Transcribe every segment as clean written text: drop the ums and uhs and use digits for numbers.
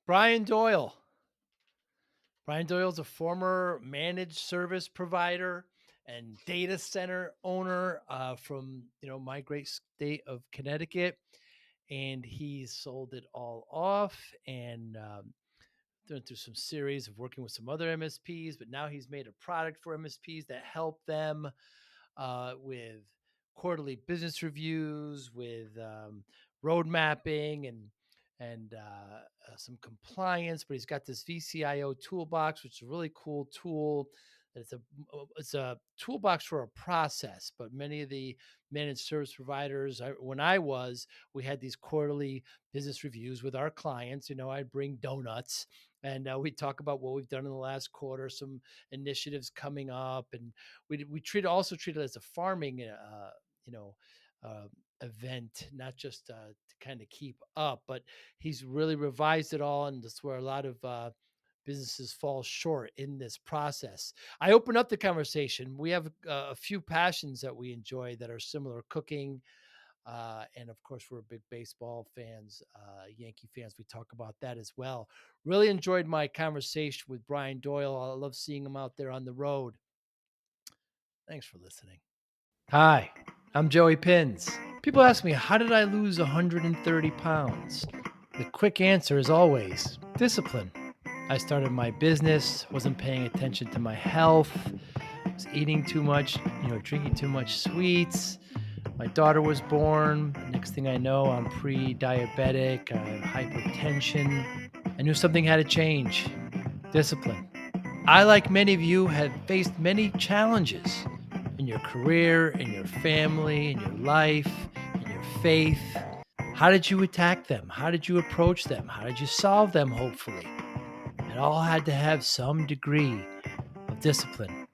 Brian Doyle. Brian Doyle is a former managed service provider and data center owner from my great state of Connecticut, and he sold it all off and went through some series of working with some other MSPs. But now he's made a product for MSPs that help them with quarterly business reviews, with road mapping and some compliance. But he's got this VCIO Toolbox, which is a really cool tool. It's a toolbox for a process, but many of the managed service providers, we had these quarterly business reviews with our clients. I'd bring donuts and we talk about what we've done in the last quarter, some initiatives coming up, and we also treat it as a farming, event, not just to kind of keep up. But he's really revised it all, and that's where a lot of businesses fall short in this process. I open up the conversation. We have a few passions that we enjoy that are similar: cooking, and of course, we're big baseball fans, Yankee fans. We talk about that as well. Really enjoyed my conversation with Brian Doyle. I love seeing him out there on the road. Thanks for listening. Hi, I'm Joey Pinz. People ask me, how did I lose 130 pounds? The quick answer is always discipline. I started my business, wasn't paying attention to my health, was eating too much, drinking too much sweets. My daughter was born. Next thing I know, I'm pre-diabetic. I have hypertension. I knew something had to change. Discipline. I, like many of you, have faced many challenges in your career, in your family, in your life, in your faith. How did you attack them? How did you approach them? How did you solve them, hopefully? It all had to have some degree of discipline.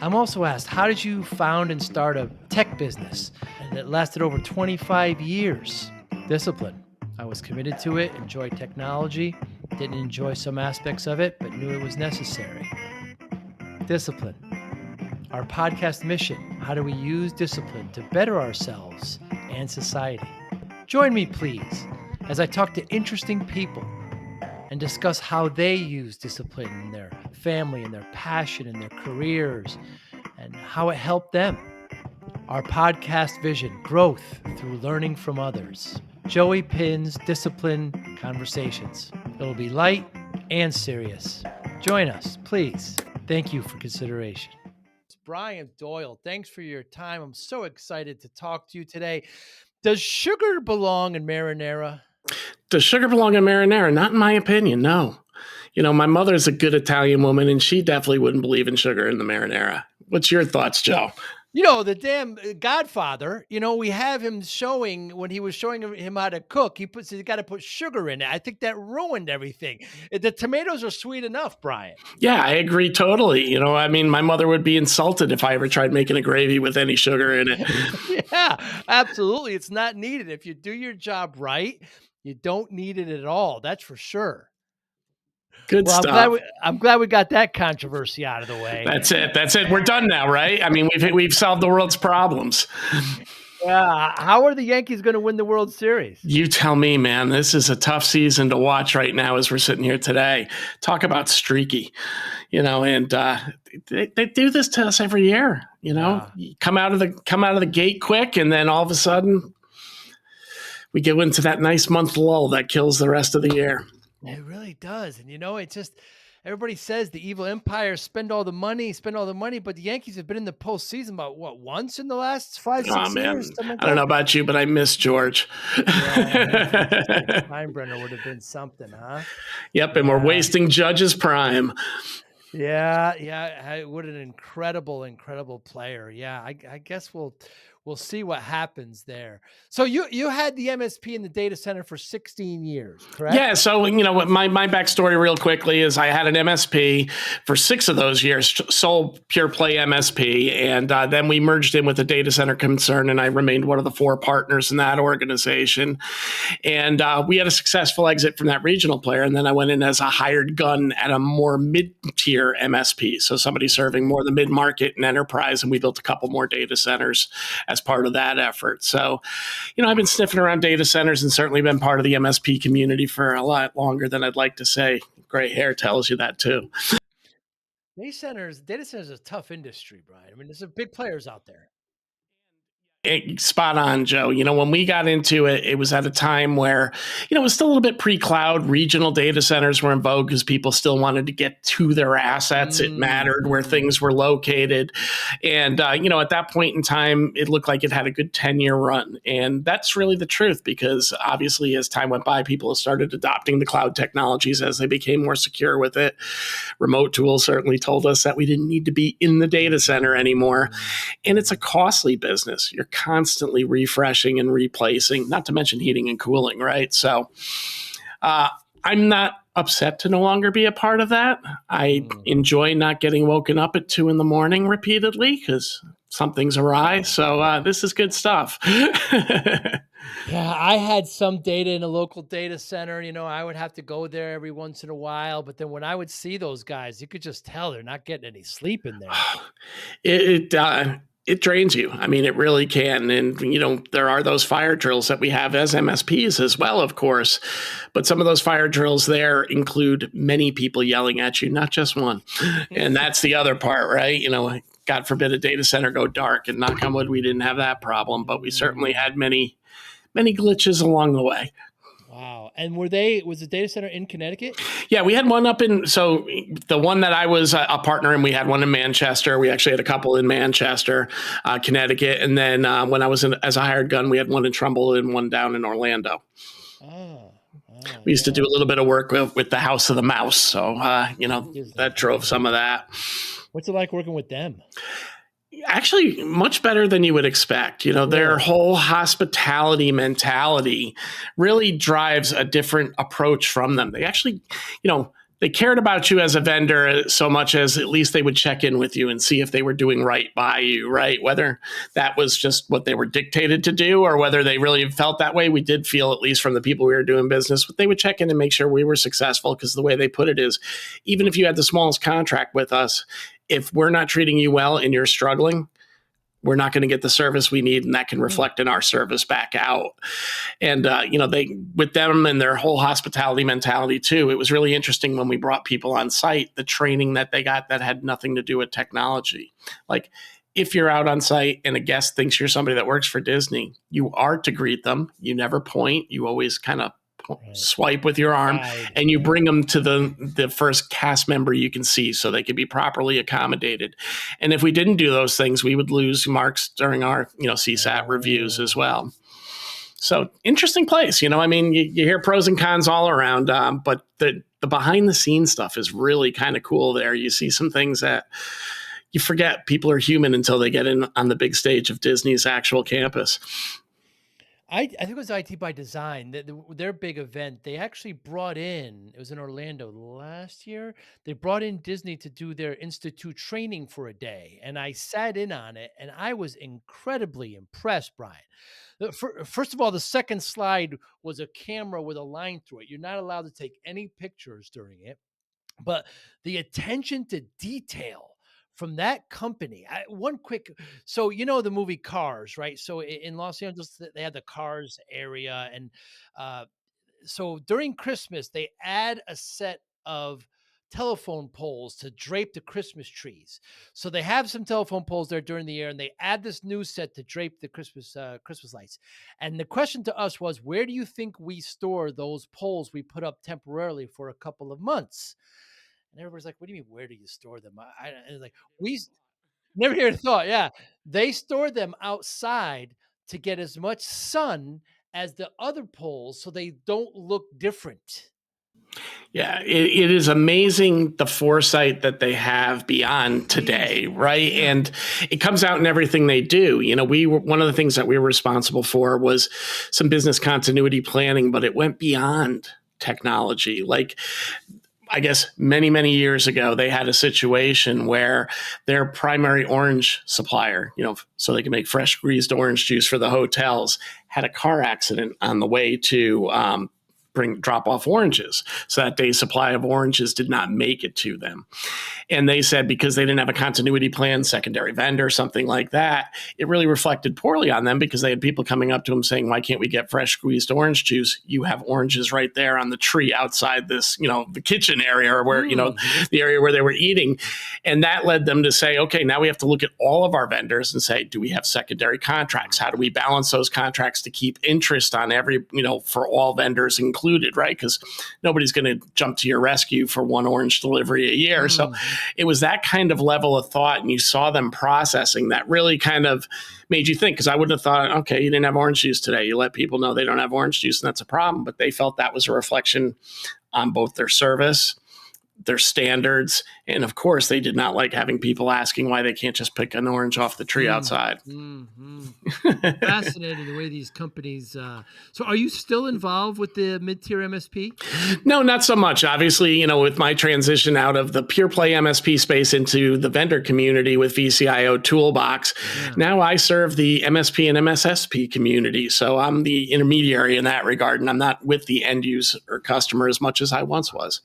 I'm also asked, how did you found and start a tech business and it lasted over 25 years? Discipline. I was committed to it, enjoyed technology, didn't enjoy some aspects of it, but knew it was necessary. Discipline. Our podcast mission: how do we use discipline to better ourselves and society? Join me, please, as I talk to interesting people and discuss how they use discipline in their family and their passion and their careers and how it helped them. Our podcast vision: growth through learning from others. Joey Pinz Discipline Conversations. It'll be light and serious. Join us, please. Thank you for consideration. It's Brian Doyle. Thanks for your time. I'm so excited to talk to you today. Does sugar belong in marinara? Does sugar belong in marinara? Not in my opinion, no. My mother's a good Italian woman, and she definitely wouldn't believe in sugar in the marinara. What's your thoughts, Joe? The damn Godfather, we have him showing, when he was showing him how to cook, he's got to put sugar in it. I think that ruined everything. The tomatoes are sweet enough, Brian. Yeah, I agree totally. My mother would be insulted if I ever tried making a gravy with any sugar in it. Yeah, absolutely. It's not needed. If you do your job right, you don't need it at all. That's for sure. Good stuff. I'm glad we got that controversy out of the way. That's it. We're done now, right? We've solved the world's problems. Yeah. How are the Yankees going to win the World Series? You tell me, man. This is a tough season to watch right now as we're sitting here today. Talk about streaky, and they do this to us every year. Yeah. You come out of the gate quick, and then all of a sudden we go into that nice month lull that kills the rest of the year. It really does. And it's just, everybody says the evil empire spend all the money, but the Yankees have been in the postseason about once in the last 5-6 years? Man. I don't know about you, but I miss George. Steinbrenner would have been something, huh? Yep, and we're wasting Judge's prime. Yeah. What an incredible player. Yeah, I guess we'll see what happens there. So you had the MSP in the data center for 16 years, correct? Yeah. So, my backstory real quickly is I had an MSP for 6 of those years, sole pure play MSP. And then we merged in with a data center concern, and I remained one of the 4 partners in that organization. And we had a successful exit from that regional player. And then I went in as a hired gun at a more mid-tier MSP. So somebody serving more the mid-market and enterprise. And we built a couple more data centers as part of that effort. So, I've been sniffing around data centers and certainly been part of the MSP community for a lot longer than I'd like to say. Gray hair tells you that too. Data centers is a tough industry, Brian. I mean, there's some big players out there. Spot on, Joe. When we got into it, it was at a time where, it was still a little bit pre-cloud. Regional data centers were in vogue because people still wanted to get to their assets. It mattered where things were located. And, at that point in time, it looked like it had a good 10-year run. And that's really the truth, because obviously as time went by, people started adopting the cloud technologies as they became more secure with it. Remote tools certainly told us that we didn't need to be in the data center anymore. And it's a costly business. You're constantly refreshing and replacing, not to mention heating and cooling, right? So I'm not upset to no longer be a part of that. I enjoy not getting woken up at 2 a.m. repeatedly because something's awry. So this is good stuff. Yeah, I had some data in a local data center. I would have to go there every once in a while. But then when I would see those guys, you could just tell they're not getting any sleep in there. It drains you. I mean, it really can. And, there are those fire drills that we have as MSPs as well, of course. But some of those fire drills there include many people yelling at you, not just one. And that's the other part, right? God forbid a data center go dark, and knock on wood, we didn't have that problem. But we certainly had many glitches along the way. Wow. And was the data center in Connecticut? Yeah, we had one so the one that I was a partner in, we had one in Manchester. We actually had a couple in Manchester, Connecticut. And then when I was as a hired gun, we had one in Trumbull and one down in Orlando. We used to do a little bit of work with the House of the Mouse. So, that drove some of that. What's it like working with them? Actually, much better than you would expect. Their whole hospitality mentality really drives a different approach from them. They actually, they cared about you as a vendor so much as at least they would check in with you and see if they were doing right by you, right? Whether that was just what they were dictated to do or whether they really felt that way. We did feel, at least from the people we were doing business with, they would check in and make sure we were successful, because the way they put it is, even if you had the smallest contract with us, if we're not treating you well and you're struggling, we're not going to get the service we need, and that can reflect in our service back out. And, with them and their whole hospitality mentality too, it was really interesting when we brought people on site, the training that they got that had nothing to do with technology. Like, if you're out on site and a guest thinks you're somebody that works for Disney, you are to greet them. You never point. You always kind of swipe with your arm, and you bring them to the first cast member you can see so they can be properly accommodated. And if we didn't do those things, we would lose marks during our CSAT reviews as well. So interesting place. I mean, you hear pros and cons all around, but the behind the scenes stuff is really kind of cool there. You see some things that you forget people are human until they get in on the big stage of Disney's actual campus. I think it was IT by Design. Their big event, they actually brought in, it was in Orlando last year. They brought in Disney to do their institute training for a day. And I sat in on it, and I was incredibly impressed, Brian. First of all, the second slide was a camera with a line through it. You're not allowed to take any pictures during it, but the attention to detail from that company. So the movie Cars, right? So in Los Angeles, they had the Cars area, and so during Christmas, they add a set of telephone poles to drape the Christmas trees. So they have some telephone poles there during the year, and they add this new set to drape the Christmas lights. And the question to us was, where do you think we store those poles we put up temporarily for a couple of months? And everybody's like, what do you mean, where do you store them? And like, we never hear a thought. Yeah. They store them outside to get as much sun as the other poles so they don't look different. Yeah, it is amazing the foresight that they have beyond today, right? Yeah. And it comes out in everything they do. One of the things that we were responsible for was some business continuity planning, but it went beyond technology. Like, I guess many, many years ago, they had a situation where their primary orange supplier, so they can make fresh squeezed orange juice for the hotels, had a car accident on the way to drop off oranges. So that day's supply of oranges did not make it to them. And they said because they didn't have a continuity plan, secondary vendor, something like that, it really reflected poorly on them because they had people coming up to them saying, why can't we get fresh squeezed orange juice? You have oranges right there on the tree outside this, the kitchen area or where, the area where they were eating. And that led them to say, okay, now we have to look at all of our vendors and say, do we have secondary contracts? How do we balance those contracts to keep interest on every, for all vendors included, right? Because nobody's going to jump to your rescue for one orange delivery a year. So it was that kind of level of thought, and you saw them processing that really kind of made you think, because I would have thought, okay, you didn't have orange juice today. You let people know they don't have orange juice, and that's a problem. But they felt that was a reflection on both their service, their standards, and of course, they did not like having people asking why they can't just pick an orange off the tree outside. Fascinating the way these companies. So, are you still involved with the mid-tier MSP? No, not so much. Obviously, with my transition out of the pure play MSP space into the vendor community with VCIO Toolbox, now I serve the MSP and MSSP community. So I'm the intermediary in that regard, and I'm not with the end user or customer as much as I once was.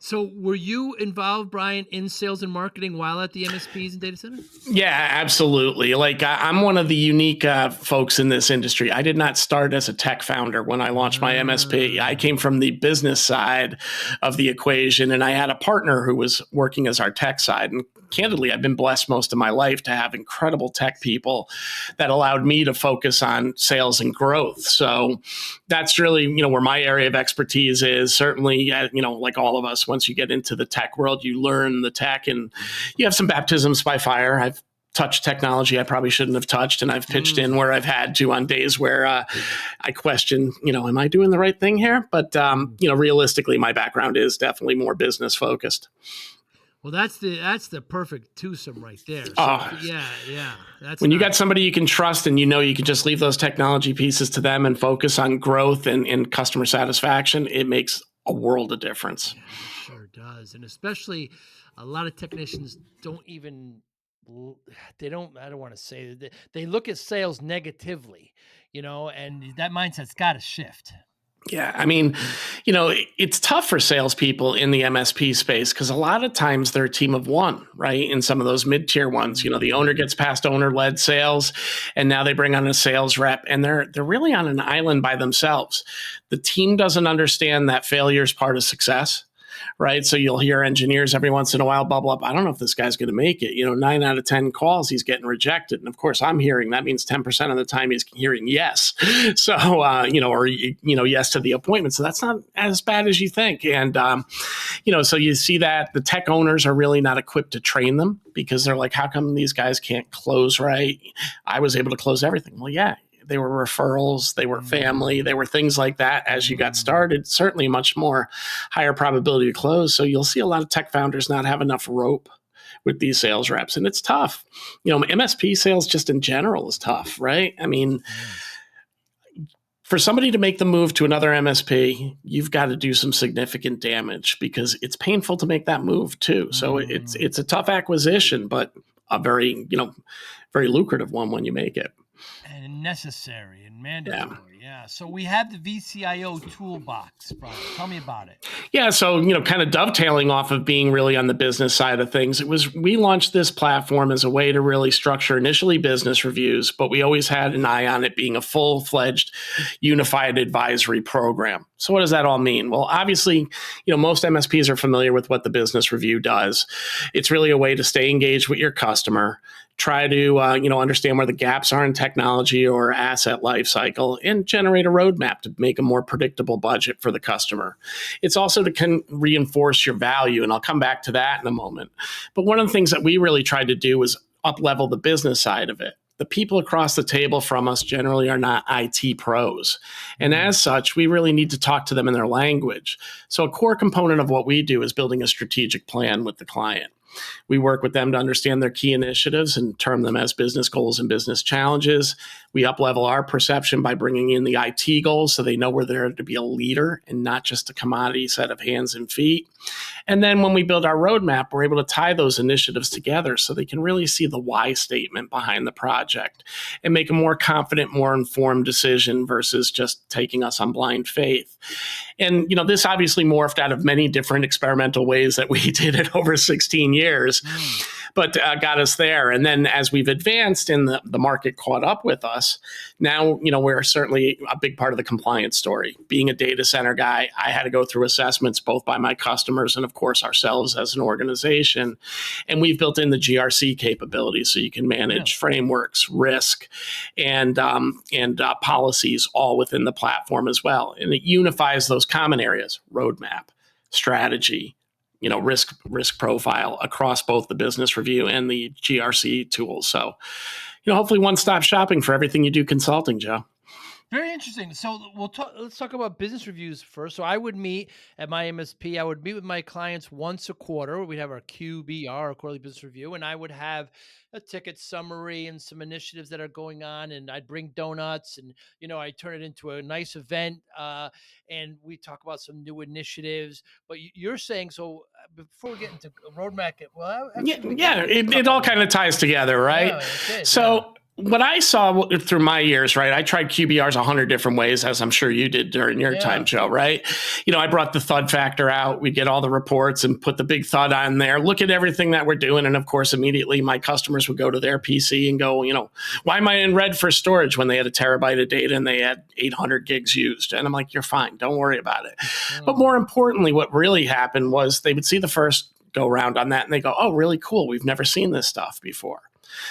So were you involved, Brian, in sales and marketing while at the MSPs and data center? Yeah, absolutely. Like I'm one of the unique folks in this industry. I did not start as a tech founder when I launched my MSP. I came from the business side of the equation, and I had a partner who was working as our tech side. And candidly, I've been blessed most of my life to have incredible tech people that allowed me to focus on sales and growth. So that's really, where my area of expertise is. Certainly, like all of us, once you get into the tech world, you learn the tech and you have some baptisms by fire. I've touched technology I probably shouldn't have touched, and I've pitched in where I've had to on days where I question, am I doing the right thing here? But, realistically, my background is definitely more business focused. Well, that's the perfect twosome right there. So, yeah. That's when you got somebody you can trust and you can just leave those technology pieces to them and focus on growth and customer satisfaction, it makes a world of difference. Yeah, it sure does. And especially a lot of technicians don't even, I don't want to say that they look at sales negatively, and that mindset's got to shift. Yeah. I mean, it's tough for salespeople in the MSP space because a lot of times they're a team of one, right? In some of those mid-tier ones, the owner gets past owner-led sales, and now they bring on a sales rep, and they're really on an island by themselves. The team doesn't understand that failure is part of success. Right. So you'll hear engineers every once in a while bubble up. I don't know if this guy's going to make it. 9 out of 10 calls, he's getting rejected. And of course, I'm hearing that means 10% of the time he's hearing yes. So, or yes to the appointment. So that's not as bad as you think. And, so you see that the tech owners are really not equipped to train them because they're like, how come these guys can't close right? I was able to close everything. Well, yeah. They were referrals, they were family, they were things like that. As you got started, certainly much more higher probability to close. So you'll see a lot of tech founders not have enough rope with these sales reps. And it's tough. MSP sales just in general is tough, right? I mean, for somebody to make the move to another MSP, you've got to do some significant damage because it's painful to make that move too. So it's a tough acquisition, but a very, very lucrative one when you make it. And necessary and mandatory. Yeah. So we have the VCIO Toolbox, Brian. Tell me about it. Yeah. So, kind of dovetailing off of being really on the business side of things, we launched this platform as a way to really structure initially business reviews, but we always had an eye on it being a full-fledged unified advisory program. So what does that all mean? Well, obviously, most MSPs are familiar with what the business review does. It's really a way to stay engaged with your customer, try to, understand where the gaps are in technology or asset lifecycle, and generate a roadmap to make a more predictable budget for the customer. It's also to reinforce your value, and I'll come back to that in a moment. But one of the things that we really tried to do was up-level the business side of it. The people across the table from us generally are not IT pros. And as such, we really need to talk to them in their language. So a core component of what we do is building a strategic plan with the client. We work with them to understand their key initiatives and term them as business goals and business challenges. We up-level our perception by bringing in the IT goals so they know we're there to be a leader and not just a commodity set of hands and feet. And then when we build our roadmap, we're able to tie those initiatives together so they can really see the why statement behind the project and make a more confident, more informed decision versus just taking us on blind faith. And, this obviously morphed out of many different experimental ways that we did it over 16 years, but got us there. And then as we've advanced and the market caught up with us, now, we're certainly a big part of the compliance story. Being a data center guy, I had to go through assessments both by my customers and, of course, ourselves as an organization. And we've built in the GRC capabilities so you can manage frameworks, risk, and policies all within the platform as well. And it unifies those common areas, roadmap, strategy, risk profile across both the business review and the GRC tools. So, hopefully one-stop shopping for everything you do consulting, Joe. Very interesting. So let's talk about business reviews first. So I would meet at my MSP. I would meet with my clients once a quarter. We'd have our QBR, our quarterly business review, and I would have a ticket summary and some initiatives that are going on. And I'd bring donuts, and I turn it into a nice event. And we talk about some new initiatives. But you're saying so. Before we get into roadmap, it all kind of ties together, right? Yeah, so. What I saw through my years, right, I tried QBRs 100 different ways, as I'm sure you did during your time, Joe, right? I brought the thud factor out. We'd get all the reports and put the big thud on there, look at everything that we're doing. And of course, immediately my customers would go to their PC and go, why am I in red for storage when they had a terabyte of data and they had 800 gigs used? And I'm like, you're fine. Don't worry about it. But more importantly, what really happened was they would see the first go around on that and they go, oh, really cool. We've never seen this stuff before.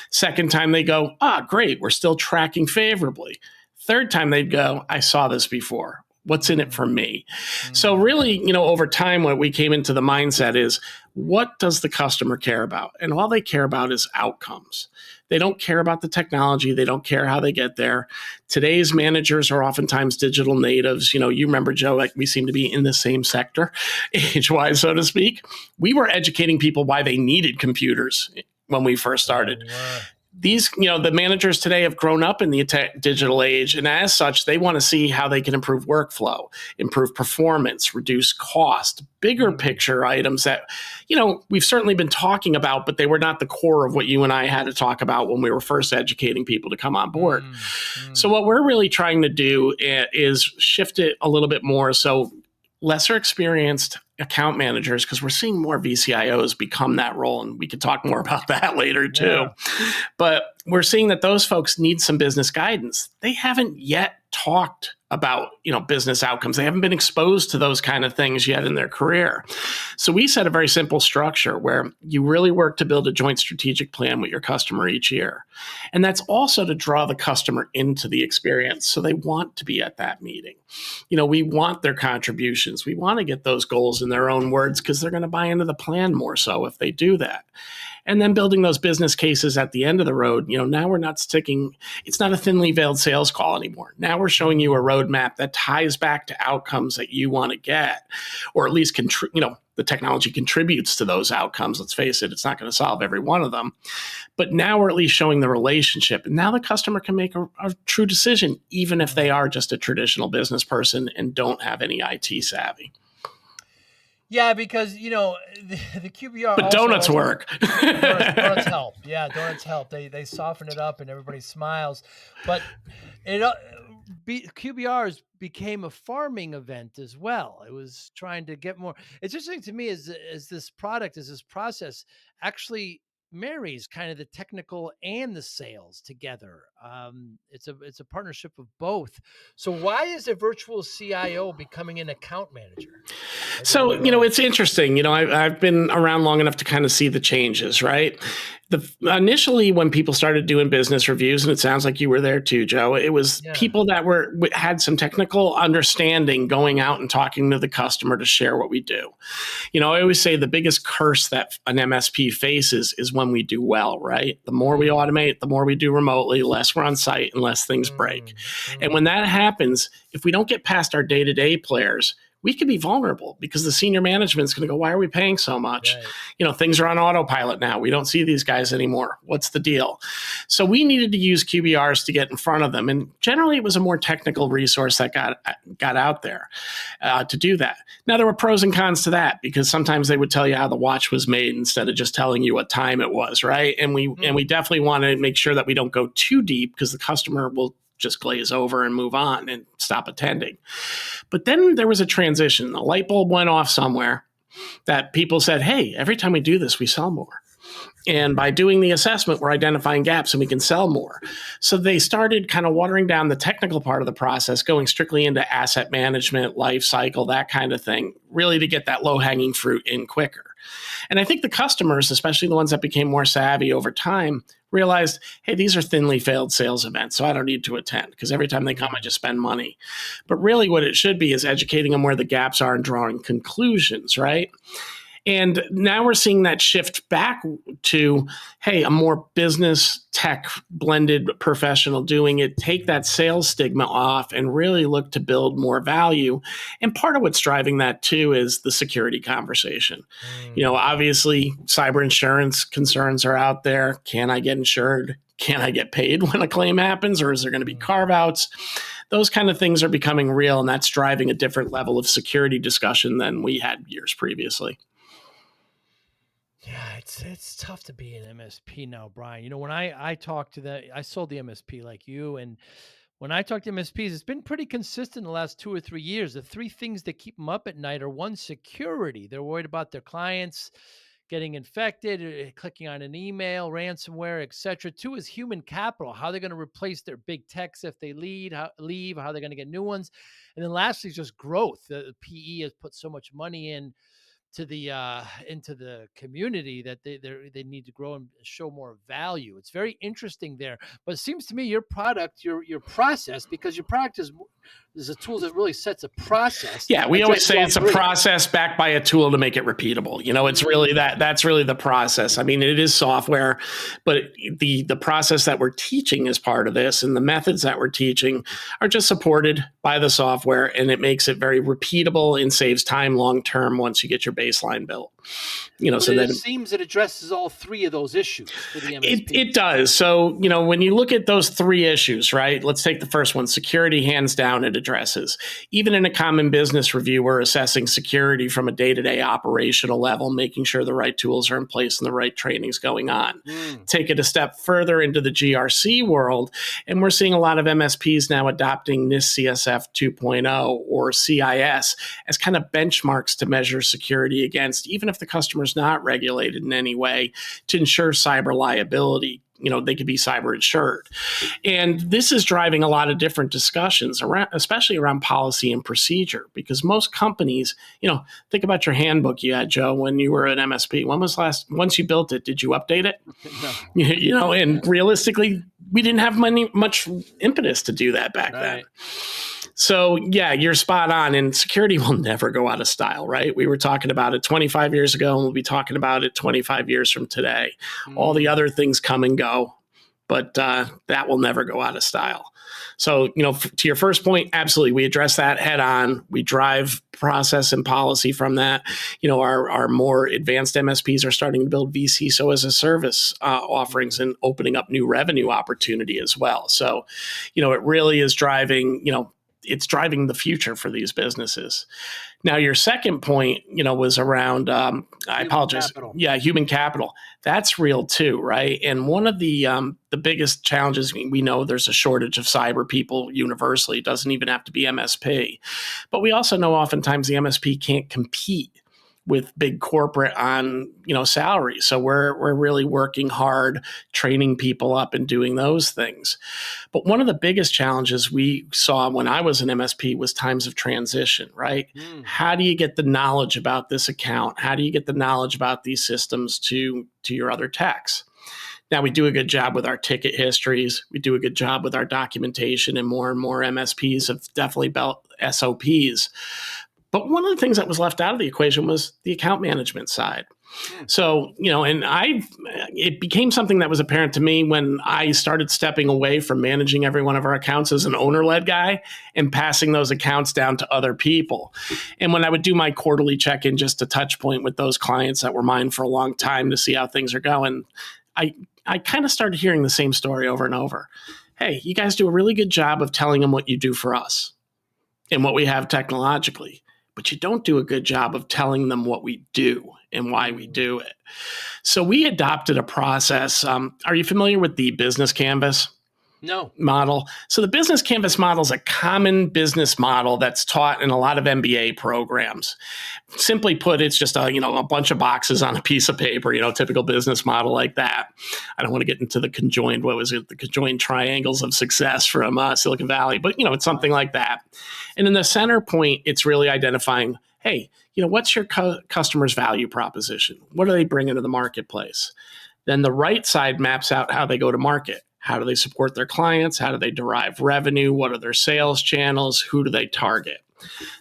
Second time they go, great, we're still tracking favorably. Third time they'd go, I saw this before. What's in it for me? So really, over time, what we came into the mindset is, what does the customer care about? And all they care about is outcomes. They don't care about the technology. They don't care how they get there. Today's managers are oftentimes digital natives. You remember, Joe, like we seem to be in the same sector, age-wise, so to speak. We were educating people why they needed computers when we first started. These, the managers today have grown up in the digital age, and as such, they want to see how they can improve workflow, improve performance, reduce cost, bigger picture items that, we've certainly been talking about, but they were not the core of what you and I had to talk about when we were first educating people to come on board. So what we're really trying to do is shift it a little bit more. So lesser experienced account managers, because we're seeing more VCIOs become that role, and we could talk more about that later too. But we're seeing that those folks need some business guidance. They haven't yet talked about, business outcomes. They haven't been exposed to those kind of things yet in their career. So we set a very simple structure where you really work to build a joint strategic plan with your customer each year. And that's also to draw the customer into the experience. So they want to be at that meeting. We want their contributions. We want to get those goals in their own words because they're going to buy into the plan more so if they do that. And then building those business cases at the end of the road, now we're not sticking, it's not a thinly veiled sales call anymore. Now we're showing you a roadmap that ties back to outcomes that you want to get, or at least, the technology contributes to those outcomes. Let's face it, it's not going to solve every one of them. But now we're at least showing the relationship. And now the customer can make a true decision, even if they are just a traditional business person and don't have any IT savvy. Yeah, because the QBR. But donuts work. Donuts help. Yeah, donuts help. They soften it up and everybody smiles. But QBRs became a farming event as well. It was trying to get more. It's interesting to me is this process actually marries kind of the technical and the sales together. It's a partnership of both. So why is a virtual CIO becoming an account manager? So, it's interesting. I've been around long enough to kind of see the changes, right? Initially, when people started doing business reviews, and it sounds like you were there too, Joe, it was people that had some technical understanding going out and talking to the customer to share what we do. I always say the biggest curse that an MSP faces is when we do well, right? The more we automate, the more we do remotely, less we're on site and less things break. And when that happens, if we don't get past our day-to-day players, we could be vulnerable because the senior management's going to go, why are we paying so much? Right. Things are on autopilot now. We don't see these guys anymore. What's the deal? So we needed to use QBRs to get in front of them. And generally it was a more technical resource that got out there to do that. Now there were pros and cons to that because sometimes they would tell you how the watch was made instead of just telling you what time it was, right? And we definitely want to make sure that we don't go too deep because the customer will just glaze over and move on and stop attending. But then there was a transition. A light bulb went off somewhere that people said, hey, every time we do this, we sell more. And by doing the assessment, we're identifying gaps and we can sell more. So they started kind of watering down the technical part of the process, going strictly into asset management, life cycle, that kind of thing, really to get that low-hanging fruit in quicker. And I think the customers, especially the ones that became more savvy over time, realized, hey, these are thinly veiled sales events, so I don't need to attend because every time they come, I just spend money. But really what it should be is educating them where the gaps are and drawing conclusions, right? And now we're seeing that shift back to, hey, a more business tech blended professional doing it, take that sales stigma off and really look to build more value. And part of what's driving that too is the security conversation. Obviously cyber insurance concerns are out there. Can I get insured? Can I get paid when a claim happens? Or is there going to be carve outs? Those kind of things are becoming real. And that's driving a different level of security discussion than we had years previously. Yeah, it's tough to be an MSP now, Brian. When I talk to I sold the MSP like you, and when I talk to MSPs, it's been pretty consistent the last 2 or 3 years. The three things that keep them up at night are: one, security. They're worried about their clients getting infected, clicking on an email, ransomware, etc. Two is human capital. How they're going to replace their big techs if they leave, how they're going to get new ones. And then lastly is just growth. The PE has put so much money into the community that they need to grow and show more value. It's very interesting there. But it seems to me your product, your process, because your product is a tool that really sets a process. Yeah, we always say it's a process backed by a tool to make it repeatable. It's really that's really the process. I mean, it is software, but the process that we're teaching is part of this, and the methods that we're teaching are just supported by the software, and it makes it very repeatable and saves time long term once you get your baseline built. So it seems it addresses all three of those issues for the MSP. It does. So, when you look at those three issues, right, let's take the first one, security, hands down, it addresses. Even in a common business review, we're assessing security from a day-to-day operational level, making sure the right tools are in place and the right training's going on. Take it a step further into the GRC world, and we're seeing a lot of MSPs now adopting NIST CSF 2.0 or CIS as kind of benchmarks to measure security against, even if the customer's not regulated in any way, to ensure cyber liability. They could be cyber insured. And this is driving a lot of different discussions around, especially around policy and procedure, because most companies, think about your handbook you had, Joe, when you were at MSP. Once you built it, did you update it? No. And realistically, we didn't have much impetus to do that back then. So, yeah, you're spot on. And security will never go out of style, right? We were talking about it 25 years ago, and we'll be talking about it 25 years from today. All the other things come and go, but that will never go out of style. So, to your first point, absolutely, we address that head on. We drive process and policy from that. Our more advanced MSPs are starting to build VCIO as a service offerings and opening up new revenue opportunity as well. So, it really is driving, it's driving the future for these businesses. Now, your second point, was around, I apologize. Capital. Yeah, human capital. That's real too, right? And one of the biggest challenges, we know there's a shortage of cyber people universally. It doesn't even have to be MSP. But we also know oftentimes the MSP can't compete with big corporate on, salary. So we're really working hard, training people up and doing those things. But one of the biggest challenges we saw when I was an MSP was times of transition, right? How do you get the knowledge about this account? How do you get the knowledge about these systems to your other techs? Now, we do a good job with our ticket histories. We do a good job with our documentation, and more MSPs have definitely built SOPs. But one of the things that was left out of the equation was the account management side. So, and it became something that was apparent to me when I started stepping away from managing every one of our accounts as an owner-led guy and passing those accounts down to other people. And when I would do my quarterly check-in, just a touch point with those clients that were mine for a long time to see how things are going, I kind of started hearing the same story over and over. Hey, you guys do a really good job of telling them what you do for us and what we have technologically, but you don't do a good job of telling them what we do and why we do it. So we adopted a process. Are you familiar with the business canvas? No. Model. So the business canvas model is a common business model that's taught in a lot of MBA programs. Simply put, it's just a bunch of boxes on a piece of paper, typical business model like that. I don't want to get into the conjoined triangles of success from Silicon Valley, but it's something like that. And in the center point, it's really identifying, hey, what's your customer's value proposition? What do they bring into the marketplace? Then the right side maps out how they go to market. How do they support their clients? How do they derive revenue? What are their sales channels? Who do they target?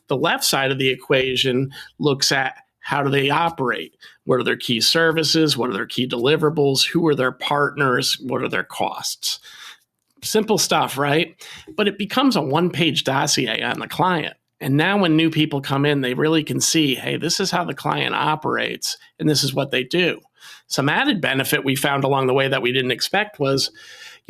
The left side of the equation looks at how do they operate? What are their key services? What are their key deliverables? Who are their partners? What are their costs? Simple stuff, right? But it becomes a one-page dossier on the client. And now when new people come in, they really can see, hey, this is how the client operates, and this is what they do. Some added benefit we found along the way that we didn't expect was,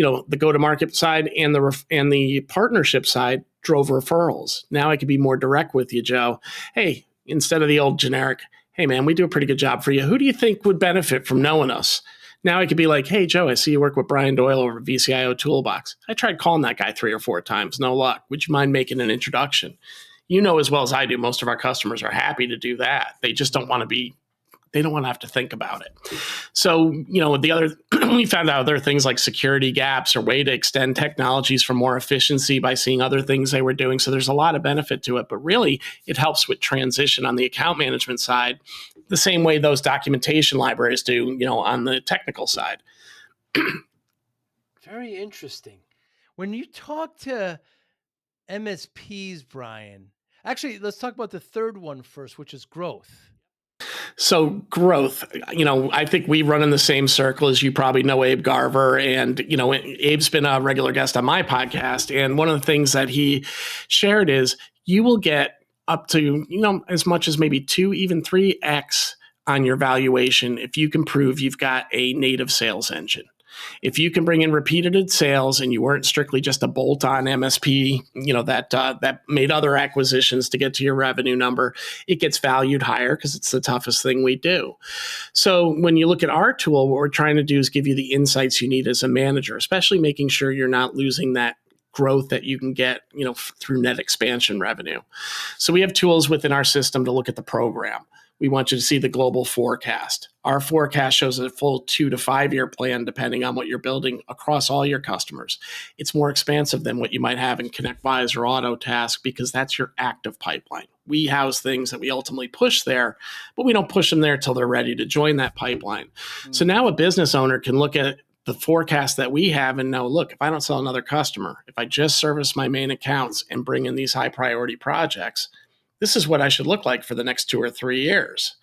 the go-to-market side and the partnership side drove referrals. Now I could be more direct with you, Joe. Hey, instead of the old generic, hey, man, we do a pretty good job for you. Who do you think would benefit from knowing us? Now I could be like, hey, Joe, I see you work with Brian Doyle over at VCIO Toolbox. I tried calling that guy 3 or 4 times. No luck. Would you mind making an introduction? As well as I do, most of our customers are happy to do that. They just don't want to have to think about it. So, we found out other things like security gaps or way to extend technologies for more efficiency by seeing other things they were doing. So there's a lot of benefit to it, but really it helps with transition on the account management side, the same way those documentation libraries do, on the technical side. Very interesting. When you talk to MSPs, Brian, actually, let's talk about the third one first, which is growth. So growth, I think we run in the same circle as you probably know Abe Garver. And, Abe's been a regular guest on my podcast. And one of the things that he shared is you will get up to, as much as maybe 2, even 3x on your valuation if you can prove you've got a native sales engine. If you can bring in repeated sales and you weren't strictly just a bolt-on MSP, that made other acquisitions to get to your revenue number, it gets valued higher because it's the toughest thing we do. So when you look at our tool, what we're trying to do is give you the insights you need as a manager, especially making sure you're not losing that growth that you can get, through net expansion revenue. So we have tools within our system to look at the program. We want you to see the global forecast. Our forecast shows a full 2 to 5 year plan, depending on what you're building across all your customers. It's more expansive than what you might have in ConnectWise or Autotask because that's your active pipeline. We house things that we ultimately push there, but we don't push them there till they're ready to join that pipeline. Mm-hmm. So now a business owner can look at the forecast that we have and know, look, if I don't sell another customer, if I just service my main accounts and bring in these high priority projects, this is what I should look like for the next 2 or 3 years.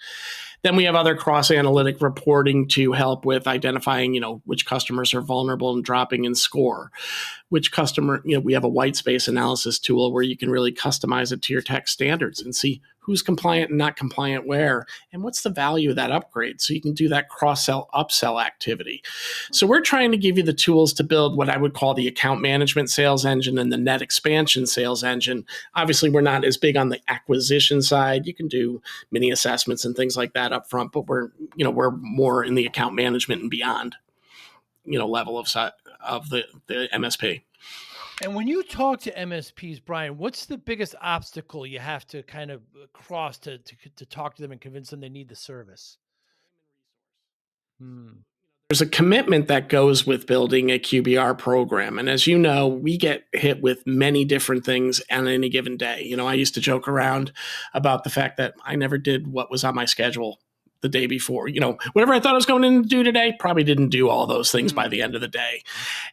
Then we have other cross-analytic reporting to help with identifying, which customers are vulnerable and dropping in score. Which customer, we have a white space analysis tool where you can really customize it to your tech standards and see who's compliant and not compliant where, and what's the value of that upgrade. So you can do that cross-sell, upsell activity. So we're trying to give you the tools to build what I would call the account management sales engine and the net expansion sales engine. Obviously, we're not as big on the acquisition side. You can do mini assessments and things like that up front, but we're more in the account management and beyond, level of the MSP. And when you talk to MSPs, Brian, what's the biggest obstacle you have to kind of cross to talk to them and convince them they need the service? There's a commitment that goes with building a QBR program. And as you know, we get hit with many different things on any given day. I used to joke around about the fact that I never did what was on my schedule the day before. Whatever I thought I was going in to do today, probably didn't do all those things by the end of the day.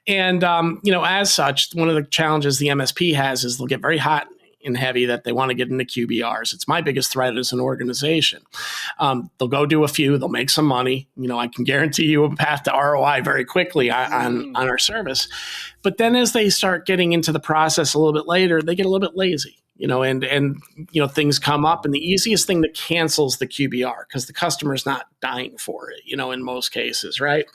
And, as such, one of the challenges the MSP has is they'll get very hot and heavy that they want to get into QBRs. It's my biggest threat as an organization. They'll go do a few, they'll make some money. I can guarantee you a path to ROI very quickly on our service. But then as they start getting into the process a little bit later, they get a little bit lazy. And things come up, and the easiest thing that cancels the QBR because the customer's not dying for it, in most cases, right?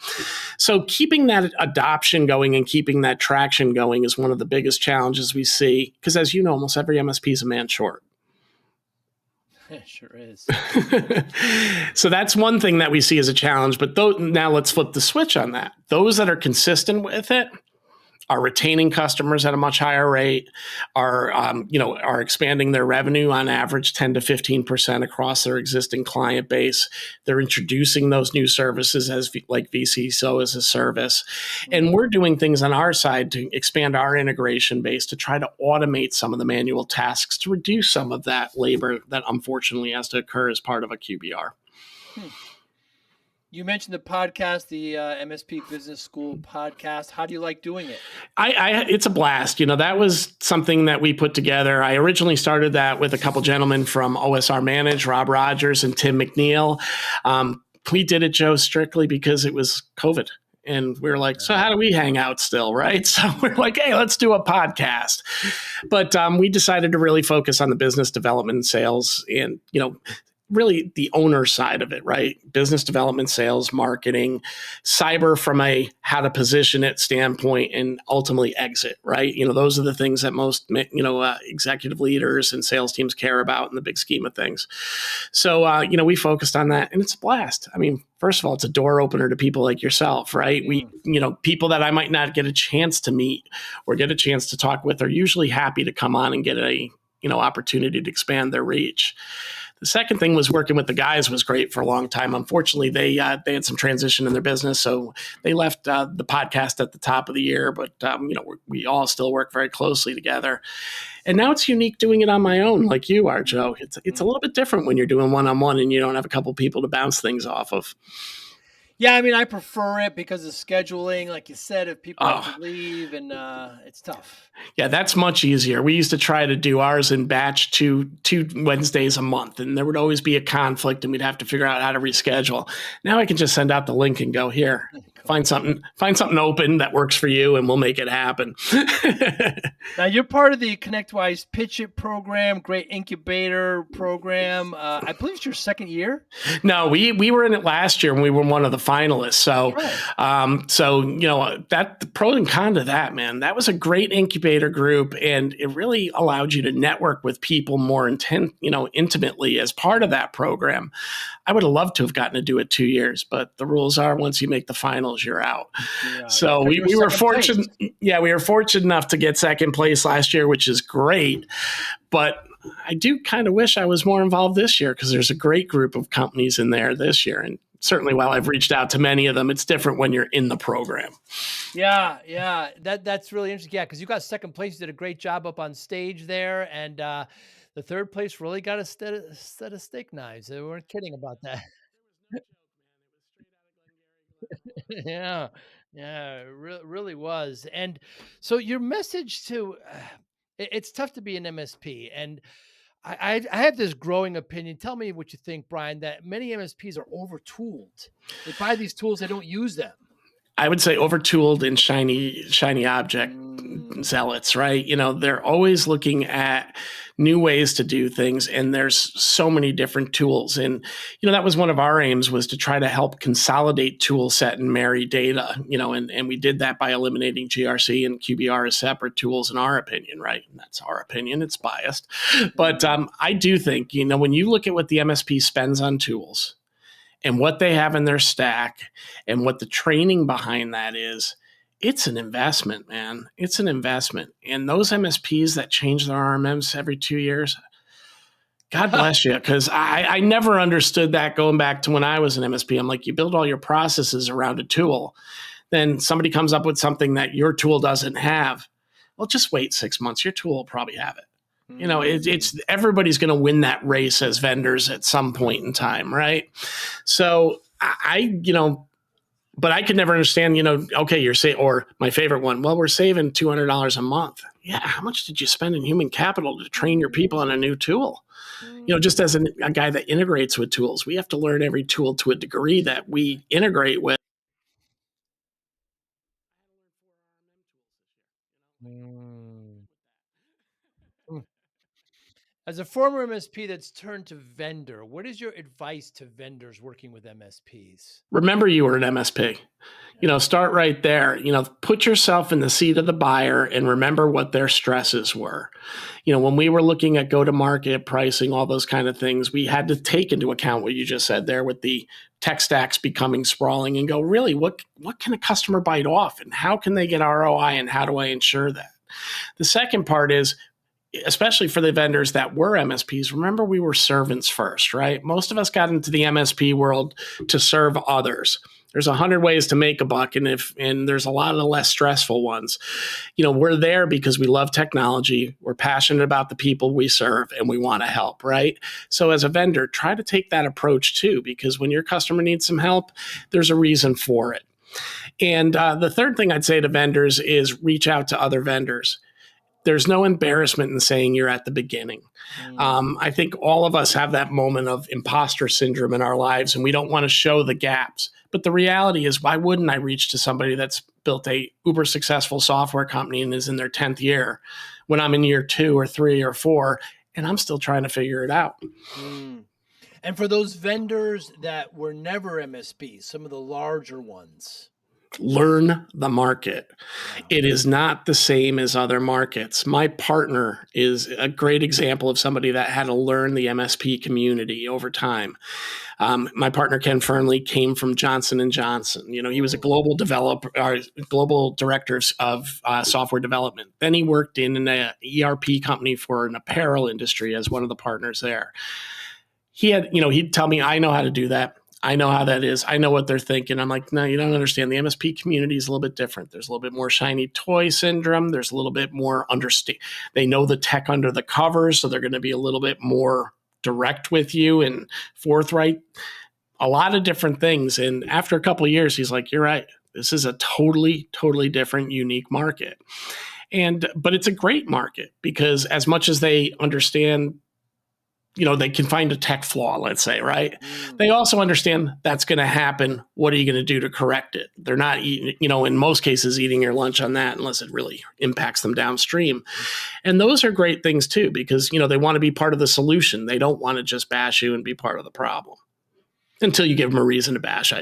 So keeping that adoption going and keeping that traction going is one of the biggest challenges we see because, as you know, almost every MSP is a man short. It sure is. So that's one thing that we see as a challenge. But now let's flip the switch on that. Those that are consistent with it are retaining customers at a much higher rate, are expanding their revenue on average 10 to 15% across their existing client base. They're introducing those new services like VCIO as a service. And we're doing things on our side to expand our integration base to try to automate some of the manual tasks to reduce some of that labor that unfortunately has to occur as part of a QBR. You mentioned the podcast, the MSP Business School podcast. How do you like doing it? It's a blast. That was something that we put together. I originally started that with a couple gentlemen from OSR Manage, Rob Rogers and Tim McNeil. We did it, Joe, strictly because it was COVID. And we were like, so how do we hang out still, right? So we're like, hey, let's do a podcast. But we decided to really focus on the business development and sales and, really the owner side of it, right? Business development, sales, marketing, cyber from a how to position it standpoint and ultimately exit, right? Those are the things that most, executive leaders and sales teams care about in the big scheme of things. So, we focused on that and it's a blast. I mean, first of all, it's a door opener to people like yourself, right? We, people that I might not get a chance to meet or get a chance to talk with are usually happy to come on and get a, opportunity to expand their reach. The second thing was working with the guys was great for a long time. Unfortunately, they had some transition in their business, so they left the podcast at the top of the year. But we all still work very closely together. And now it's unique doing it on my own, like you are, Joe. It's a little bit different when you're doing one-on-one and you don't have a couple people to bounce things off of. Yeah, I mean, I prefer it because of scheduling. Like you said, if people have to leave, and it's tough. Yeah, that's much easier. We used to try to do ours in batch two Wednesdays a month, and there would always be a conflict, and we'd have to figure out how to reschedule. Now I can just send out the link and go, here, find something open that works for you, and we'll make it happen. Now, you're part of the ConnectWise Pitch It program, great incubator program. I believe it's your second year? No, we were in it last year, and we were one of the finalists. So, that the pro and con to that, man, that was a great incubator group, and it really allowed you to network with people more intimately as part of that program. I would have loved to have gotten to do it 2 years, but the rules are once you make the finals, you're out. Yeah, so we were fortunate. Yeah, we were fortunate enough to get second place last year, which is great. But I do kind of wish I was more involved this year because there's a great group of companies in there this year. And certainly while I've reached out to many of them, it's different when you're in the program. Yeah. That's really interesting. Yeah, because you got second place. You did a great job up on stage there. And the third place really got a set of steak knives. They weren't kidding about that. Yeah, it really was. And so your message to it's tough to be an MSP, and I have this growing opinion. Tell me what you think, Brian, that many MSPs are over-tooled. They buy these tools, they don't use them. I would say overtooled and shiny object zealots, right? They're always looking at new ways to do things, and there's so many different tools. And, that was one of our aims, was to try to help consolidate tool set and marry data, and we did that by eliminating GRC and QBR as separate tools in our opinion, right? And that's our opinion. It's biased. But I do think, when you look at what the MSP spends on tools, and what they have in their stack and what the training behind that is, it's an investment, man. It's an investment. And those MSPs that change their RMMs every 2 years, God bless you. Because I never understood that going back to when I was an MSP. I'm like, you build all your processes around a tool. Then somebody comes up with something that your tool doesn't have. Well, just wait 6 months. Your tool will probably have it. It's everybody's going to win that race as vendors at some point in time, right? So I But I could never understand, okay, you're saying, or my favorite one, well, we're saving $200 a month. Yeah, how much did you spend in human capital to train your people on a new tool? Just as a guy that integrates with tools, we have to learn every tool to a degree that we integrate with. Mm. Mm. As a former MSP that's turned to vendor, what is your advice to vendors working with MSPs? Remember, you were an MSP. Start right there. Put yourself in the seat of the buyer and remember what their stresses were. When we were looking at go-to-market pricing, all those kind of things, we had to take into account what you just said there with the tech stacks becoming sprawling and go, really, what can a customer bite off and how can they get ROI and how do I ensure that? The second part is, especially for the vendors that were MSPs, remember we were servants first, right? Most of us got into the MSP world to serve others. There's 100 ways to make a buck, and there's a lot of the less stressful ones. We're there because we love technology, we're passionate about the people we serve, and we want to help, right? So as a vendor, try to take that approach too, because when your customer needs some help, there's a reason for it. And the third thing I'd say to vendors is reach out to other vendors. There's no embarrassment in saying you're at the beginning. I think all of us have that moment of imposter syndrome in our lives, and we don't want to show the gaps. But the reality is, why wouldn't I reach to somebody that's built a uber successful software company and is in their 10th year when I'm in year 2 or 3 or 4, and I'm still trying to figure it out? And for those vendors that were never MSPs, some of the larger ones, learn the market. It is not the same as other markets. My partner is a great example of somebody that had to learn the MSP community over time. My partner, Ken Fernley, came from Johnson & Johnson. He was a global developer, global director of software development. Then he worked in an ERP company for an apparel industry as one of the partners there. He'd tell me, I know how to do that. I know how that is. I know what they're thinking. I'm like, no, you don't understand. The MSP community is a little bit different. There's a little bit more shiny toy syndrome. There's a little bit more understand. They know the tech under the covers, so they're going to be a little bit more direct with you and forthright. A lot of different things. And after a couple of years, he's like, you're right. This is a totally, totally different, unique market. But it's a great market because as much as they understand, they can find a tech flaw, let's say, right? They also understand that's going to happen. What are you going to do to correct it? They're not eating, in most cases, eating your lunch on that unless it really impacts them downstream. And those are great things too, because, they want to be part of the solution. They don't want to just bash you and be part of the problem. Until you give them a reason to bash.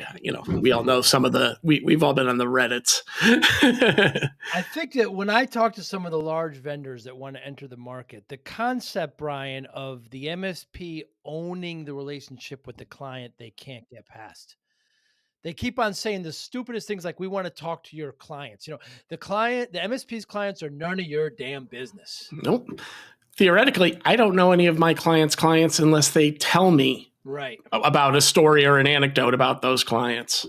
We all know some of we've all been on the Reddits. I think that when I talk to some of the large vendors that want to enter the market, the concept, Brian, of the MSP owning the relationship with the client, they can't get past. They keep on saying the stupidest things like, we want to talk to your clients. The MSP's clients are none of your damn business. Nope. Theoretically, I don't know any of my clients' clients unless they tell me right about a story or an anecdote about those clients.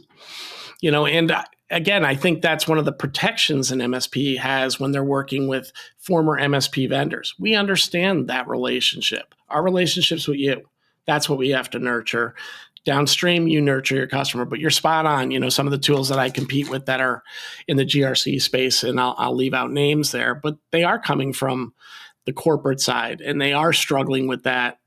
And again, I think that's one of the protections an MSP has when they're working with former MSP vendors. We understand that relationship. Our relationships with you, that's what we have to nurture. Downstream, you nurture your customer, but you're spot on. Some of the tools that I compete with that are in the GRC space, and I'll leave out names there, but they are coming from the corporate side and they are struggling with that.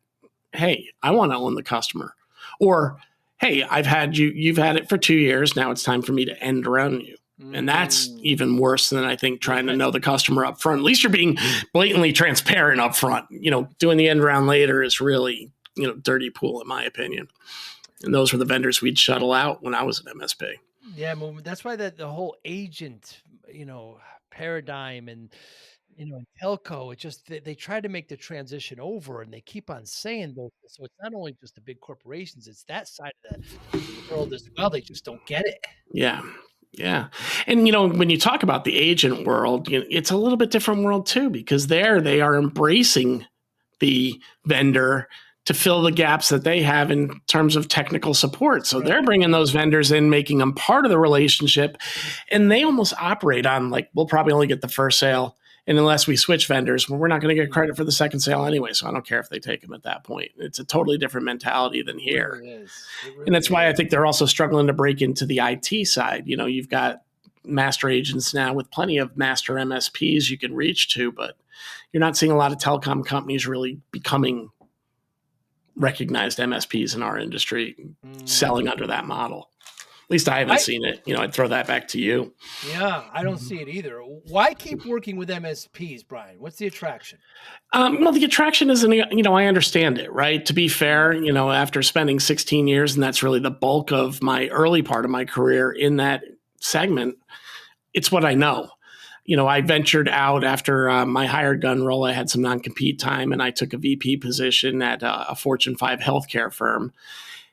Hey, I want to own the customer. Or, hey, you've had it for 2 years. Now it's time for me to end around you. And that's even worse than I think trying to know the customer up front. At least you're being blatantly transparent up front. Doing the end around later is really, dirty pool in my opinion. And those were the vendors we'd shuttle out when I was an MSP. Yeah, that's why the whole agent, paradigm and in telco, it just they try to make the transition over, and they keep on saying those. So it's not only just the big corporations; it's that side of the world as well. They just don't get it. Yeah. And, when you talk about the agent world, it's a little bit different world too, because there they are embracing the vendor to fill the gaps that they have in terms of technical support. So they're bringing those vendors in, making them part of the relationship, and they almost operate on like, we'll probably only get the first sale. And unless we switch vendors, well, we're not going to get credit for the second sale anyway. So I don't care if they take them at that point. It's a totally different mentality than here. It really is. It really And that's why I is. think they're also struggling to break into the IT side. You know, you've got master agents now with plenty of master MSPs you can reach to, but you're not seeing a lot of telecom companies really becoming recognized MSPs in our industry selling under that model. At least I haven't seen it. You know, I'd throw that back to you. Yeah, I don't see it either. Why keep working with MSPs, Brian? What's the attraction? Well, the attraction isn't, you know, I understand it, right? To be fair, you know, after spending 16 years, and that's really the bulk of my early part of my career in that segment, it's what I know. You know, I ventured out after my hired gun role. I had some non-compete time, and I took a VP position at a Fortune 5 healthcare firm.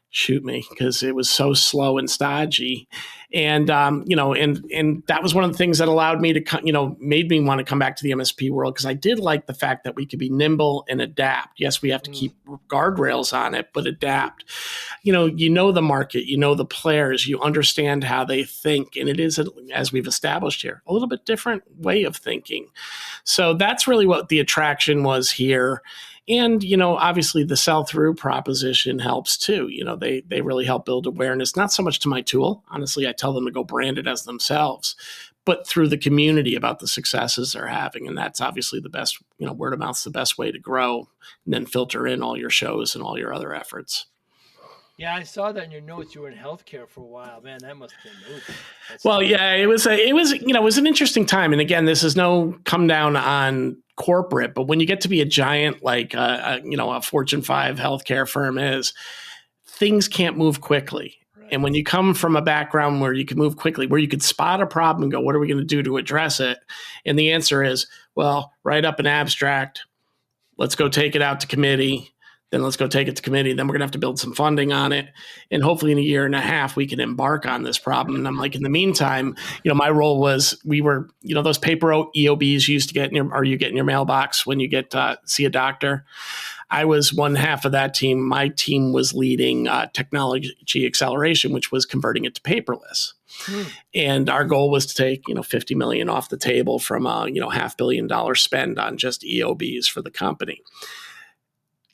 Shoot me, because it was so slow and stodgy. And, you know, and that was one of the things that allowed me to, you know, made me want to come back to the MSP world, because I did like the fact that we could be nimble and adapt. Yes, we have to keep guardrails on it, but adapt. You know the market, you know the players, you understand how they think. And it is, as we've established here, a little bit different way of thinking. So that's really what the attraction was here. And, you know, obviously the sell-through proposition helps too. You know, they really help build awareness, not so much to my tool. Honestly, I tell them to go brand it as themselves, but through the community about the successes they're having. And that's obviously the best, you know, word of mouth's the best way to grow, and then filter in all your shows and all your other efforts. Yeah, I saw that in your notes. You were in healthcare for a while, man. That must have been moving. Well, yeah, it was an interesting time. And again, this is no come down on corporate, but when you get to be a giant like a Fortune 5 healthcare firm is, things can't move quickly. Right. And when you come from a background where you can move quickly, where you could spot a problem and go, what are we going to do to address it? And the answer is, well, write up an abstract. Let's go take it out to committee. Then let's go take it to committee. Then we're going to have to build some funding on it. And hopefully in a year and a half, we can embark on this problem. And I'm like, in the meantime, you know, my role was, we were, you know, those paper EOBs you used to get you get in your mailbox when you get see a doctor. I was one half of that team. My team was leading technology acceleration, which was converting it to paperless. And our goal was to take, you know, $50 million off the table from a, you know, $500 million spend on just EOBs for the company.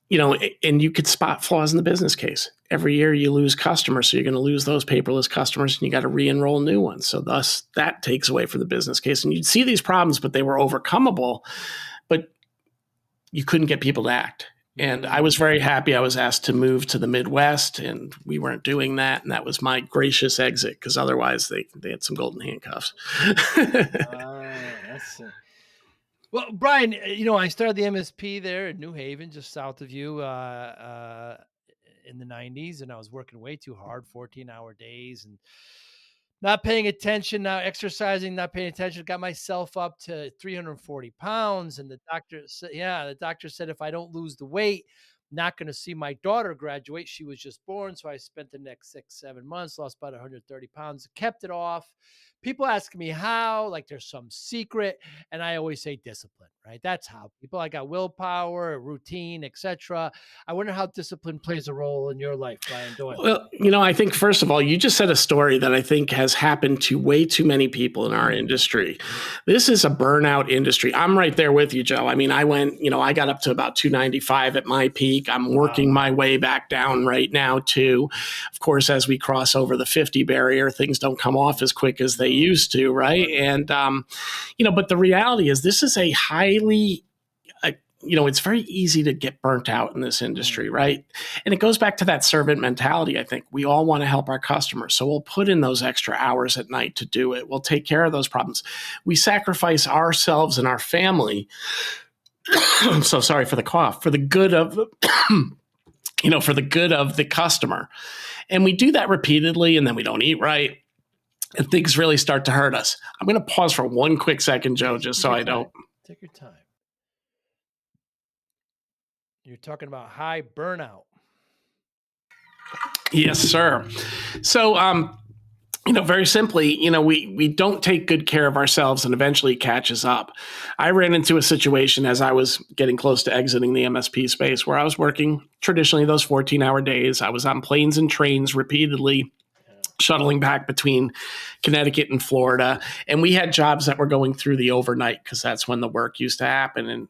You know, and you could spot flaws in the business case. Every year you lose customers, so you're going to lose those paperless customers, and you got to re-enroll new ones. So thus, that takes away from the business case. And you'd see these problems, but they were overcomable, but you couldn't get people to act. And I was very happy I was asked to move to the Midwest, and we weren't doing that. And that was my gracious exit, because otherwise they had some golden handcuffs. That's it. Well, Brian, you know, I started the MSP there in New Haven, just south of you, in the 90s, and I was working way too hard, 14-hour days, and not paying attention, not exercising, not paying attention. Got myself up to 340 pounds, and the doctor said if I don't lose the weight, not going to see my daughter graduate. She was just born, so I spent the next 6-7 months, lost about 130 pounds, kept it off. People ask me how, like there's some secret, and I always say discipline, right? That's how. I got willpower, routine, etc. I wonder how discipline plays a role in your life, Brian Doyle. Well, you know, I think first of all, you just said a story that I think has happened to way too many people in our industry. This is a burnout industry. I'm right there with you, Joe. I mean, I got up to about 295 at my peak. I'm working my way back down right now too. Of course, as we cross over the 50 barrier, things don't come off as quick as they used to, right? And, you know, but the reality is this is a highly, you know, it's very easy to get burnt out in this industry, right? And it goes back to that servant mentality. I think we all want to help our customers. So we'll put in those extra hours at night to do it. We'll take care of those problems. We sacrifice ourselves and our family. I'm so sorry for the cough, for the good of, you know, for the good of the customer. And we do that repeatedly, and then we don't eat right. And things really start to hurt us. I'm going to pause for one quick second, Joe, just so I don't. Take your time. You're talking about high burnout. Yes, sir. So, you know, very simply, you know, we don't take good care of ourselves, and eventually it catches up. I ran into a situation as I was getting close to exiting the MSP space where I was working traditionally those 14-hour days. I was on planes and trains repeatedly, shuttling back between Connecticut and Florida. And we had jobs that were going through the overnight because that's when the work used to happen. And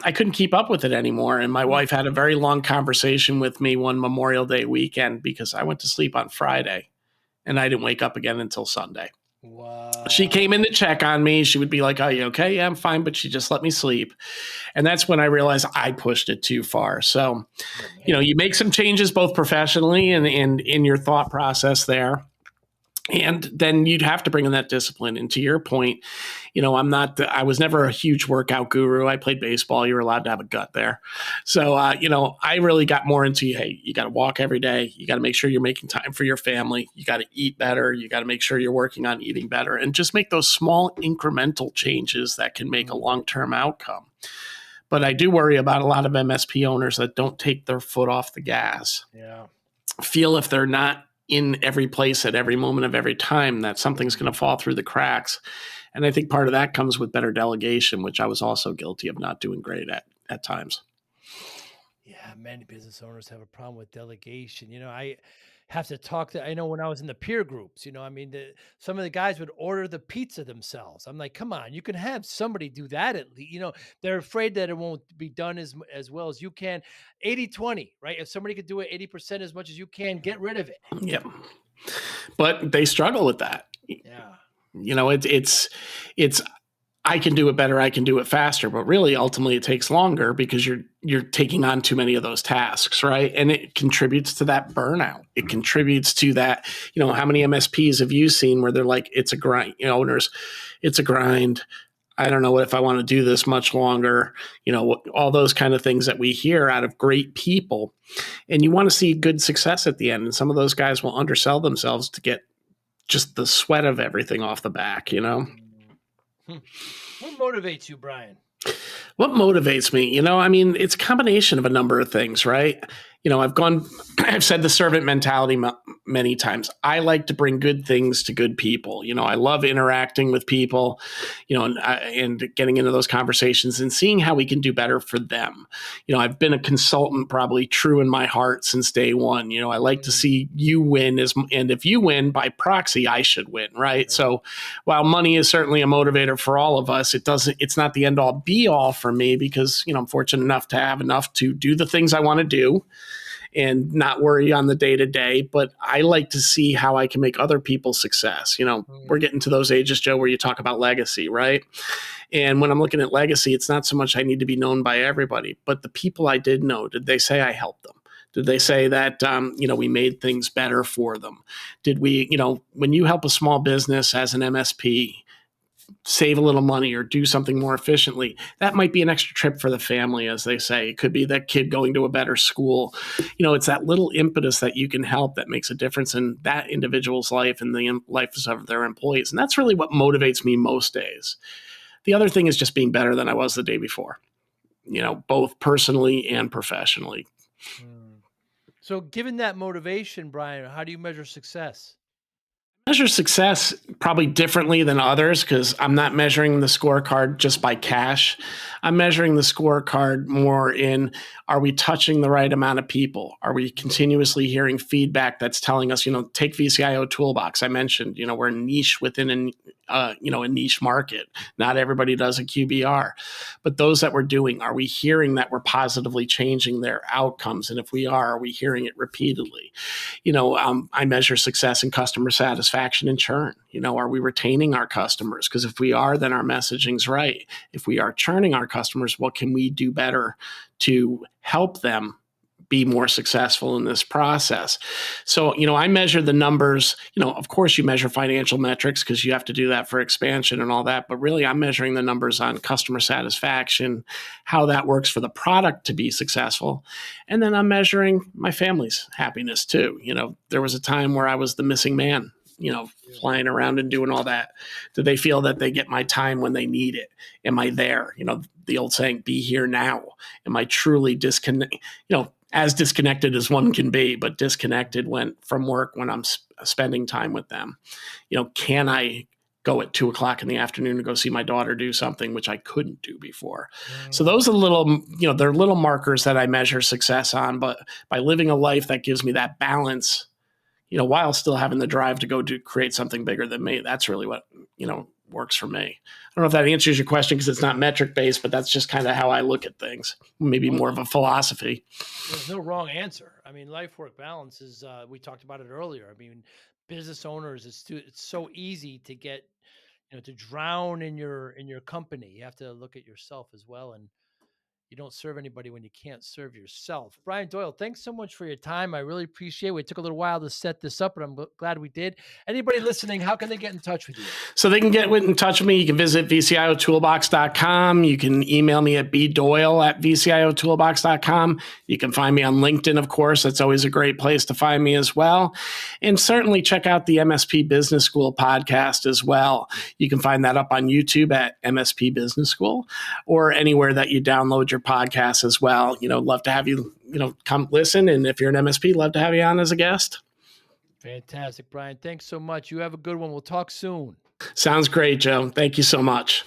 I couldn't keep up with it anymore. And my wife had a very long conversation with me one Memorial Day weekend because I went to sleep on Friday and I didn't wake up again until Sunday. Wow. She came in to check on me. She would be like, "Are you okay?" "Yeah, I'm fine," but she just let me sleep. And that's when I realized I pushed it too far. So, you make some changes both professionally and in your thought process there. And then you'd have to bring in that discipline. And to your point, I was never a huge workout guru. I played baseball. You're allowed to have a gut there. So, I really got more into, hey, you got to walk every day. You got to make sure you're making time for your family. You got to eat better. You got to make sure you're working on eating better and just make those small incremental changes that can make a long-term outcome. But I do worry about a lot of MSP owners that don't take their foot off the gas. Yeah. Feel if they're not in every place at every moment of every time that something's going to fall through the cracks. And I think part of that comes with better delegation, which I was also guilty of not doing great at times. Yeah, many business owners have a problem with delegation. I have to I know when I was in the peer groups, some of the guys would order the pizza themselves. I'm like, come on, you can have somebody do that at least. They're afraid that it won't be done as well as you can. 80-20, right? If somebody could do it 80% as much as you can, get rid of it. Yeah. But they struggle with that. Yeah. It's I can do it better, I can do it faster, but really ultimately it takes longer because you're taking on too many of those tasks, right? And it contributes to that burnout. It contributes to that, how many MSPs have you seen where they're like, it's a grind, owners, it's a grind. I don't know if I want to do this much longer, all those kind of things that we hear out of great people. And you want to see good success at the end. And some of those guys will undersell themselves to get just the sweat of everything off the back, What motivates you, Brian? What motivates me? It's a combination of a number of things, right? I've said the servant mentality many times. I like to bring good things to good people. I love interacting with people, and getting into those conversations and seeing how we can do better for them. I've been a consultant probably true in my heart since day one. I like to see you win and if you win by proxy, I should win, right? So while money is certainly a motivator for all of us, it's not the end all be all for me because, I'm fortunate enough to have enough to do the things I want to do and not worry on the day to day. But I like to see how I can make other people success. We're getting to those ages, Joe, where you talk about legacy, right? And when I'm looking at legacy, it's not so much I need to be known by everybody, but the people I did know, did they say I helped them? Did they say that, we made things better for them? Did we, when you help a small business as an MSP, save a little money or do something more efficiently, that might be an extra trip for the family, as they say. It could be that kid going to a better school. It's that little impetus that you can help that makes a difference in that individual's life and the lives of their employees. And that's really what motivates me most days. The other thing is just being better than I was the day before, both personally and professionally. So given that motivation, Brian, how do you measure success? Measure success probably differently than others because I'm not measuring the scorecard just by cash. I'm measuring the scorecard more in, are we touching the right amount of people? Are we continuously hearing feedback that's telling us, take VCIO Toolbox. I mentioned, we're a niche within a niche market. Not everybody does a QBR, but those that we're doing, are we hearing that we're positively changing their outcomes? And if we are we hearing it repeatedly? I measure success in customer satisfaction and churn. Are we retaining our customers? Because if we are, then our messaging's right. If we are churning our customers, what can we do better to help them be more successful in this process? So, I measure the numbers. Of course, you measure financial metrics because you have to do that for expansion and all that. But really, I'm measuring the numbers on customer satisfaction, how that works for the product to be successful. And then I'm measuring my family's happiness too. There was a time where I was the missing man, flying around and doing all that. Do they feel that they get my time when they need it? Am I there? The old saying, be here now. Am I truly disconnected? As disconnected as one can be, but disconnected from work when I'm spending time with them. Can I go at 2:00 in the afternoon to go see my daughter do something which I couldn't do before? So those are they're little markers that I measure success on, but by living a life that gives me that balance, while still having the drive to go create something bigger than me. That's really what, works for me. I don't know if that answers your question because it's not metric based, but that's just kind of how I look at things. Maybe more of a philosophy. There's no wrong answer. I mean, life-work balance is, we talked about it earlier. I mean, business owners, it's so easy to get, to drown in your company. You have to look at yourself as well. And you don't serve anybody when you can't serve yourself. Brian Doyle, thanks so much for your time. I really appreciate it. It took a little while to set this up, but I'm glad we did. Anybody listening, how can they get in touch with you? So they can get in touch with me. You can visit VCIOtoolbox.com. You can email me at bdoyle@VCIOtoolbox.com. You can find me on LinkedIn, of course. That's always a great place to find me as well. And certainly check out the MSP Business School podcast as well. You can find that up on YouTube at MSP Business School or anywhere that you download your podcast as well. Love to have you, come listen. And if you're an MSP, love to have you on as a guest. Fantastic, Brian. Thanks so much. You have a good one. We'll talk soon. Sounds great, Joe. Thank you so much.